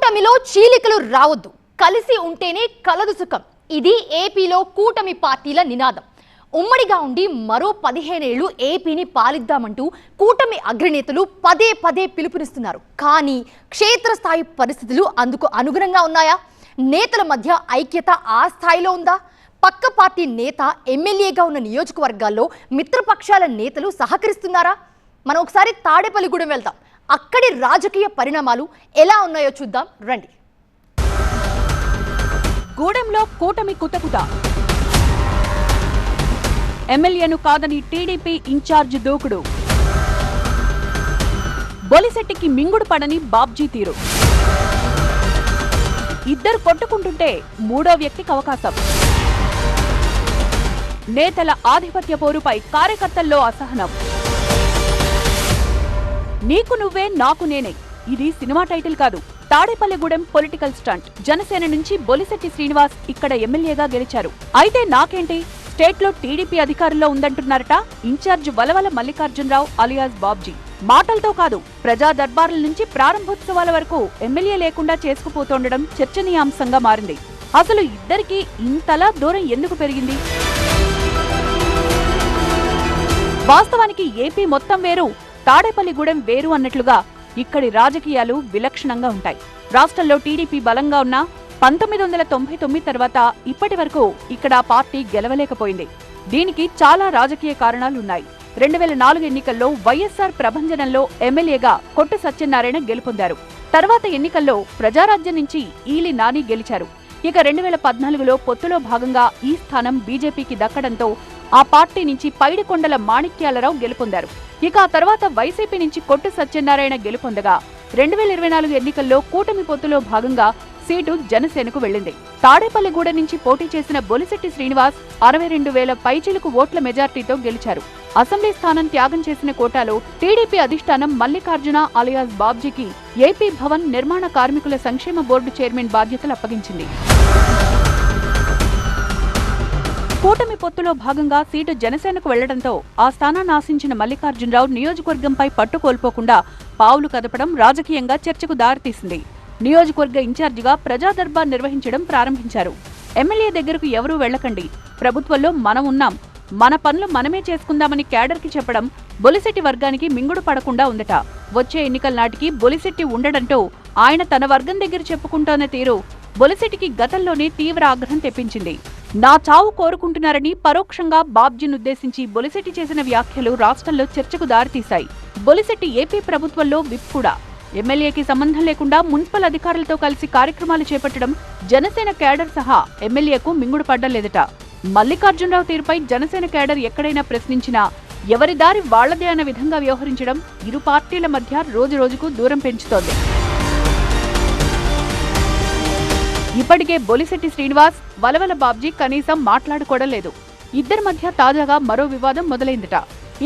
కూటమిలో చీలికలు రావద్దు, కలిసి ఉంటేనే కలదు సుఖం. ఇది ఏపీలో కూటమి పార్టీల నినాదం. ఉమ్మడిగా ఉండి మరో 15 ఏళ్లు ఏపీని పాలిద్దామంటూ కూటమి అగ్రనేతలు పదే పదే పిలుపునిస్తున్నారు. కానీ క్షేత్రస్థాయి పరిస్థితులు అందుకు అనుగుణంగా ఉన్నాయా? నేతల మధ్య ఐక్యత ఆ స్థాయిలో ఉందా? పక్క పార్టీ నేత ఎమ్మెల్యేగా ఉన్న నియోజకవర్గాల్లో మిత్రపక్షాల నేతలు సహకరిస్తున్నారా? మనం ఒకసారి తాడేపల్లిగూడెం వెళ్తాం. అక్కడి రాజకీయ పరిణామాలు ఎలా ఉన్నాయో చూద్దాం రండి. గూడెంలో కూటమి కుతకుత. ఎమ్మెల్యేను కాదని టీడీపీ ఇన్ఛార్జ్ దూకుడు. బొలిశెట్టికి మింగుడు పడని బాబ్జీ తీరు. ఇద్దరు కొట్టుకుంటుంటే మూడో వ్యక్తికి అవకాశం. నేతల ఆధిపత్య పోరుపై కార్యకర్తల్లో అసహనం. నీకు నువ్వే నాకు నేనే, ఇది సినిమా టైటిల్ కాదు, తాడేపల్లిగూడెం పొలిటికల్ స్టంట్. జనసేన నుంచి బొలిశెట్టి శ్రీనివాస్ ఇక్కడ ఎమ్మెల్యేగా గెలిచారు. అయితే నాకేంటి, స్టేట్ లో టీడీపీ అధికారంలో ఉందంటున్నారట ఇన్ఛార్జ్ వలవల మల్లికార్జునరావు అలియాస్ బాబ్జీ. మాటలతో కాదు, ప్రజా దర్బార్ల నుంచి ప్రారంభోత్సవాల వరకు ఎమ్మెల్యే లేకుండా చేసుకుపోతుండడం చర్చనీయాంశంగా మారింది. అసలు ఇద్దరికి ఇంతలా దూరం ఎందుకు పెరిగింది? వాస్తవానికి ఏపీ మొత్తం వేరు, తాడేపల్లిగూడెం వేరు అన్నట్లుగా ఇక్కడి రాజకీయాలు విలక్షణంగా ఉంటాయి. రాష్ట్రంలో టీడీపీ బలంగా ఉన్న 1999 తర్వాత ఇప్పటి వరకు ఇక్కడ పార్టీ గెలవలేకపోయింది. దీనికి చాలా రాజకీయ కారణాలున్నాయి. 2004 ఎన్నికల్లో వైఎస్ఆర్ ప్రభంజనంలో ఎమ్మెల్యేగా కొట్టు సత్యనారాయణ గెలుపొందారు. తర్వాత ఎన్నికల్లో ప్రజారాజ్యం నుంచి ఈలి నాని గెలిచారు. ఇక 2014లో పొత్తులో భాగంగా ఈ స్థానం బీజేపీకి దక్కడంతో ఆ పార్టీ నుంచి పైడికొండల మాణిక్యాలరావు గెలుపొందారు. ఇక ఆ తర్వాత వైసీపీ నుంచి కొట్టు సత్యనారాయణ గెలుపొందగా 2024 ఎన్నికల్లో కూటమి పొత్తులో భాగంగా సీటు జనసేనకు వెళ్లింది. తాడేపల్లిగూడెం నుంచి పోటీ చేసిన బొలిశెట్టి శ్రీనివాస్ 62,000 పైచిలుకు ఓట్ల మెజార్టీతో గెలిచారు. అసెంబ్లీ స్థానం త్యాగం చేసిన కోటాలో టీడీపీ అధిష్టానం మల్లికార్జున అలియాస్ బాబ్జీకి ఏపీ భవన్ నిర్మాణ కార్మికుల సంక్షేమ బోర్డు చైర్మన్ బాధ్యతలు అప్పగించింది. కూటమి పొత్తులో భాగంగా సీటు జనసేనకు వెళ్లడంతో ఆ స్థానాన్ని ఆశించిన మల్లికార్జునరావు నియోజకవర్గంపై పట్టు కోల్పోకుండా పావులు కదపడం రాజకీయంగా చర్చకు దారితీసింది. నియోజకవర్గ ఇన్ఛార్జిగా ప్రజా దర్బార్ నిర్వహించడం ప్రారంభించారు. ఎమ్మెల్యే దగ్గరకు ఎవరూ వెళ్లకండి, ప్రభుత్వంలో మనం ఉన్నాం, మన పనులు మనమే చేసుకుందామని క్యాడర్కి చెప్పడం బొలిశెట్టి వర్గానికి మింగుడు పడకుండా ఉందట. వచ్చే ఎన్నికల నాటికి బొలిశెట్టి ఉండడంతో ఆయన తన వర్గం దగ్గర చెప్పుకుంటోన్న తీరు బొలిశెట్టికి గతంలోనే తీవ్ర ఆగ్రహం తెప్పించింది. నా చావు కోరుకుంటున్నారని పరోక్షంగా బాబ్జీనుద్దేశించి బొలిశెట్టి చేసిన వ్యాఖ్యలు రాష్ట్రంలో చర్చకు దారితీశాయి. బొలిశెట్టి ఏపీ ప్రభుత్వంలో విప్ కూడా. ఎమ్మెల్యేకి సంబంధం లేకుండా మున్సిపల్ అధికారులతో కలిసి కార్యక్రమాలు చేపట్టడం జనసేన క్యాడర్ సహా ఎమ్మెల్యేకు మింగుడు పడ్డలేదట. మల్లికార్జునరావు తీరుపై జనసేన క్యాడర్ ఎక్కడైనా ప్రశ్నించినా ఎవరి దారి వాళ్లదే అన్న విధంగా వ్యవహరించడం ఇరు పార్టీల మధ్య రోజురోజుకు దూరం పెంచుతోంది. ఇప్పటికే బొలిశెట్టి శ్రీనివాస్, వలవల బాబ్జీ కనీసం మాట్లాడుకోవడం లేదు. ఇద్దరి మధ్య తాజాగా మరో వివాదం మొదలైందట.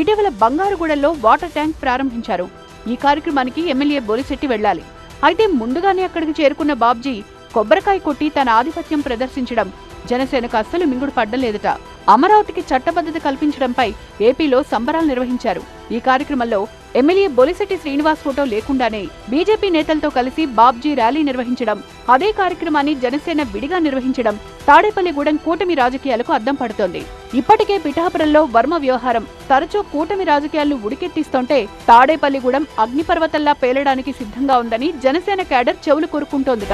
ఇటీవల బంగారుగూడెంలో వాటర్ ట్యాంక్ ప్రారంభించారు. ఈ కార్యక్రమానికి ఎమ్మెల్యే బొలిశెట్టి వెళ్లాలి. అయితే ముందుగానే అక్కడికి చేరుకున్న బాబ్జీ కొబ్బరికాయ కొట్టి తన ఆధిపత్యం ప్రదర్శించడం జనసేనకు అస్సలు మింగుడు పడ్డలేదట. అమరావతికి చట్టబద్ధత కల్పించడంపై ఏపీలో సంబరాలు నిర్వహించారు. ఈ కార్యక్రమంలో ఎమ్మెల్యే బొలిశెట్టి శ్రీనివాస్ ఫోటో లేకుండానే బీజేపీ నేతలతో కలిసి బాబ్జీ ర్యాలీ నిర్వహించడం, అదే కార్యక్రమాన్ని జనసేన విడిగా నిర్వహించడం తాడేపల్లిగూడెం కూటమి రాజకీయాలకు అద్దం పడుతోంది. ఇప్పటికే పిఠాపురంలో వర్మ వ్యవహారం తరచూ కూటమి రాజకీయాలను ఉడికెత్తిస్తుంటే తాడేపల్లిగూడెం అగ్నిపర్వతంలా పేలడానికి సిద్ధంగా ఉందని జనసేన క్యాడర్ చెవులు కోరుకుంటోందిట.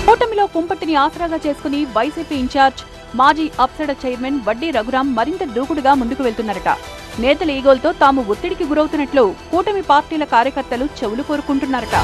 కూటమిలో కుంపటిని ఆసరాగా చేసుకుని వైసీపీ ఇన్ఛార్జ్ మాజీ అప్సడ చైర్మన్ వడ్డీ రఘురాం మరింత దూకుడుగా ముందుకు వెళ్తున్నారట. నేతల ఈగోలతో తాము ఒత్తిడికి గురవుతున్నట్లు కూటమి పార్టీల కార్యకర్తలు చెవులు కోరుకుంటున్నారట.